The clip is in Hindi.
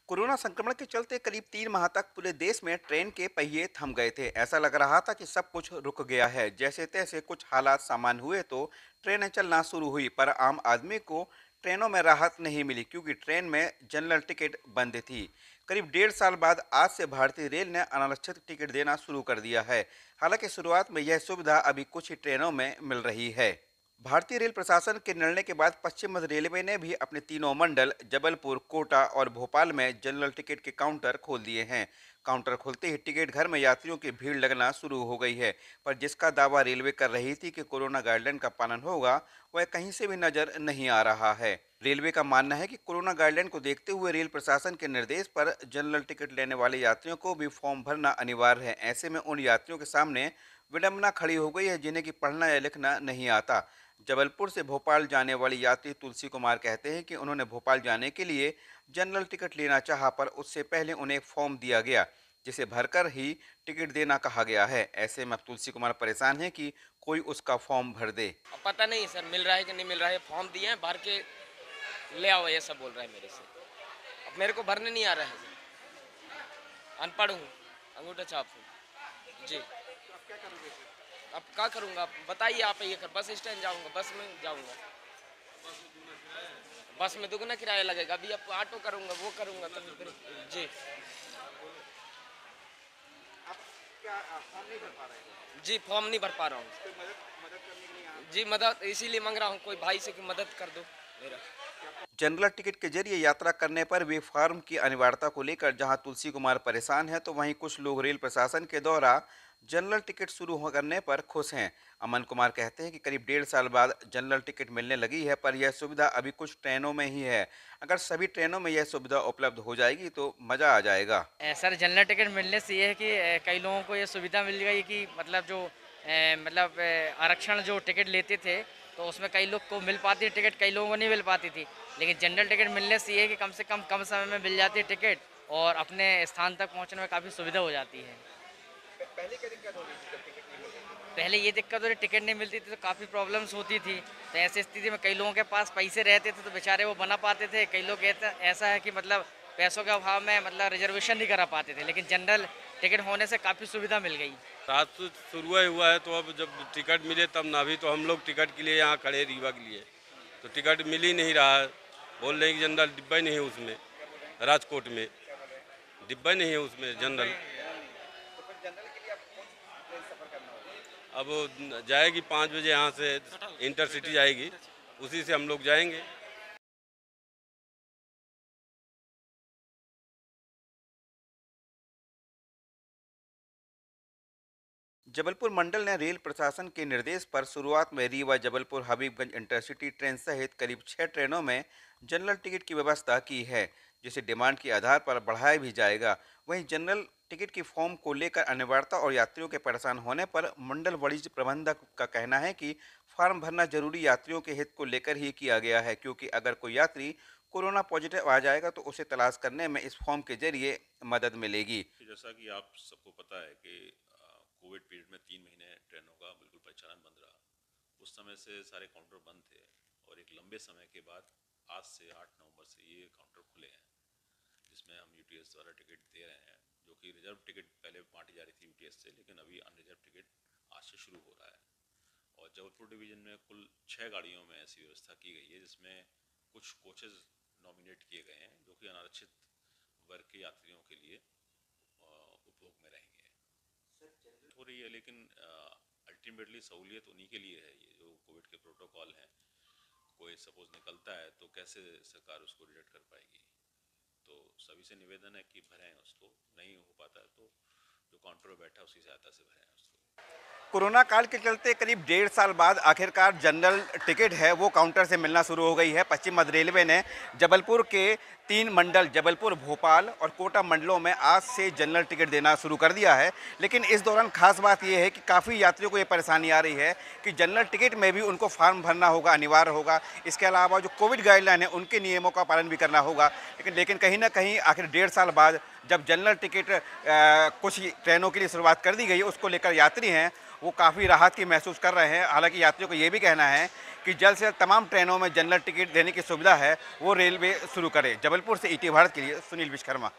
कोरोना संक्रमण के चलते करीब 3 माह तक पूरे देश में ट्रेन के पहिए थम गए थे। ऐसा लग रहा था कि सब कुछ रुक गया है। जैसे तैसे कुछ हालात सामान्य हुए तो ट्रेनें चलना शुरू हुई, पर आम आदमी को ट्रेनों में राहत नहीं मिली क्योंकि ट्रेन में जनरल टिकट बंद थी। करीब 1.5 साल बाद आज से भारतीय रेल ने अनारक्षित टिकट देना शुरू कर दिया है। हालांकि शुरुआत में यह सुविधा अभी कुछ ही ट्रेनों में मिल रही है। भारतीय रेल प्रशासन के निर्णय के बाद पश्चिम मध्य रेलवे ने भी अपने तीनों मंडल जबलपुर, कोटा और भोपाल में जनरल टिकट के काउंटर खोल दिए हैं। काउंटर खुलते ही टिकट घर में यात्रियों की भीड़ लगना शुरू हो गई है, पर जिसका दावा रेलवे कर रही थी कि कोरोना गाइडलाइन का पालन होगा, वह कहीं से भी नजर नहीं आ रहा है। रेलवे का मानना है कि कोरोना गाइडलाइन को देखते हुए रेल प्रशासन के निर्देश पर जनरल टिकट लेने वाले यात्रियों को भी फॉर्म भरना अनिवार्य है। ऐसे में उन यात्रियों के सामने विडंबना खड़ी हो गई है जिन्हें कि पढ़ना या लिखना नहीं आता। जबलपुर से भोपाल जाने वाली यात्री तुलसी कुमार कहते हैं कि उन्होंने भोपाल जाने के लिए जनरल टिकट लेना चाहा, पर उससे पहले उन्हें एक फॉर्म दिया गया जिसे भरकर ही टिकट देना कहा गया है। ऐसे में अब तुलसी कुमार परेशान है कि कोई उसका फॉर्म भर दे। अब पता नहीं सर मिल रहा है कि नहीं मिल रहा है। फॉर्म दिए हैं, भर के ले आओ, ये सब बोल रहा है मेरे से। अब मेरे को भरने नहीं आ रहा है सर। अनपढ़ हूँ, अंगूठा छाप हूँ जी। अब क्या करूँगा, आप बताइए। आप ये कर, बस स्टैंड जाऊँगा, बस में जाऊँगा। बस में दुगना किराया लगेगा। अभी अब ऑटो करूँगा, वो करूँगा तो फिर जी। जी फॉर्म नहीं भर पा रहा हूँ जी। मदद इसीलिए मांग रहा हूँ, कोई भाई से कि मदद कर दो मेरा। जनरल टिकट के जरिए यात्रा करने पर वे फार्म की अनिवार्यता को लेकर जहां तुलसी कुमार परेशान है, तो वहीं कुछ लोग रेल प्रशासन के द्वारा जनरल टिकट शुरू करने पर खुश हैं। अमन कुमार कहते हैं कि करीब 1.5 साल बाद जनरल टिकट मिलने लगी है, पर यह सुविधा अभी कुछ ट्रेनों में ही है। अगर सभी ट्रेनों में यह सुविधा उपलब्ध हो जाएगी तो मजा आ जाएगा। सर जनरल टिकट मिलने से ये है कि कई लोगों को ये सुविधा मिल गई कि मतलब जो आरक्षण जो टिकट लेते थे तो उसमें कई लोग को मिल पाती टिकट, कई लोगों को नहीं मिल पाती थी। लेकिन जनरल टिकट मिलने से ये है कि कम से कम समय में मिल जाती है टिकट और अपने स्थान तक पहुंचने में काफ़ी सुविधा हो जाती है। पहले ये दिक्कत हो रही, टिकट नहीं मिलती थी तो काफ़ी प्रॉब्लम्स होती थी। तो ऐसी स्थिति में कई लोगों के पास पैसे रहते थे तो बेचारे वो बना पाते थे। कई लोग ऐसा है कि मतलब पैसों के अभाव में मतलब रिजर्वेशन नहीं करा पाते थे, लेकिन जनरल टिकट होने से काफ़ी सुविधा मिल गई। रात से शुरू ही हुआ है, तो अब जब टिकट मिले तब ना। भी तो हम लोग टिकट के लिए यहाँ खड़े रीवा के लिए, तो टिकट मिल ही नहीं रहा है। बोल रहे हैं कि जनरल डिब्बा ही नहीं है उसमें, राजकोट में डिब्बा ही नहीं है उसमें जनरल। अब जाएगी 5 बजे यहाँ से इंटरसिटी जाएगी, उसी से हम लोग जाएंगे। जबलपुर मंडल ने रेल प्रशासन के निर्देश पर शुरुआत में रीवा जबलपुर हबीबगंज इंटरसिटी ट्रेन सहित करीब 6 ट्रेनों में जनरल टिकट की व्यवस्था की है, जिसे डिमांड के आधार पर बढ़ाया भी जाएगा। वहीं जनरल टिकट की फॉर्म को लेकर अनिवार्यता और यात्रियों के परेशान होने पर मंडल वाणिज्य प्रबंधक का कहना है कि फॉर्म भरना जरूरी यात्रियों के हित को लेकर ही किया गया है, क्योंकि अगर कोई यात्री कोरोना पॉजिटिव आ जाएगा तो उसे तलाश करने में इस फॉर्म के जरिए मदद मिलेगी। जैसा कि आप सबको पता है कि कोविड पीरियड में 3 महीने ट्रेनों का बिल्कुल परिचालन बंद रहा। उस समय से सारे काउंटर बंद थे और एक लंबे समय के बाद आज से 8 नवंबर से ये काउंटर खुले हैं, जिसमें हम यूटीएस द्वारा टिकट दे रहे हैं, जो कि रिजर्व टिकट पहले बांटी जा रही थी यूटीएस से, लेकिन अभी अनरिजर्व टिकट आज से शुरू हो रहा है। और जबलपुर डिवीज़न में कुल 6 गाड़ियों में ऐसी व्यवस्था की गई है, जिसमें कुछ कोचेज़ नॉमिनेट किए गए हैं जो कि अनारक्षित वर्ग के यात्रियों के लिए उपभोग में रहेंगे। हो रही है, लेकिन अल्टीमेटली सहूलियत उन्हीं के लिए है। ये जो कोविड के प्रोटोकॉल हैं, कोई सपोज निकलता है तो कैसे सरकार उसको रिजेक्ट कर पाएगी। तो सभी से निवेदन है कि भरें उसको, नहीं हो पाता है तो जो काउंटर पर बैठा है उसकी सहायता से भरें उसको। कोरोना काल के चलते करीब 1.5 साल बाद आखिरकार जनरल टिकट है वो काउंटर से मिलना शुरू हो गई है। पश्चिम मध्य रेलवे ने जबलपुर के 3 मंडल जबलपुर, भोपाल और कोटा मंडलों में आज से जनरल टिकट देना शुरू कर दिया है। लेकिन इस दौरान खास बात यह है कि काफ़ी यात्रियों को ये परेशानी आ रही है कि जनरल टिकट में भी उनको फॉर्म भरना होगा, अनिवार्य होगा। इसके अलावा जो कोविड गाइडलाइन है उनके नियमों का पालन भी करना होगा। लेकिन कहीं ना कहीं आखिर 1.5 साल बाद जब जनरल टिकट कुछ ट्रेनों के लिए शुरुआत कर दी गई, उसको लेकर यात्री हैं वो काफ़ी राहत की महसूस कर रहे हैं। हालांकि यात्रियों को ये भी कहना है कि जल्द से जल्द तमाम ट्रेनों में जनरल टिकट देने की सुविधा है वो रेलवे शुरू करे। जबलपुर से ईटी भारत के लिए सुनील विश्वकर्मा।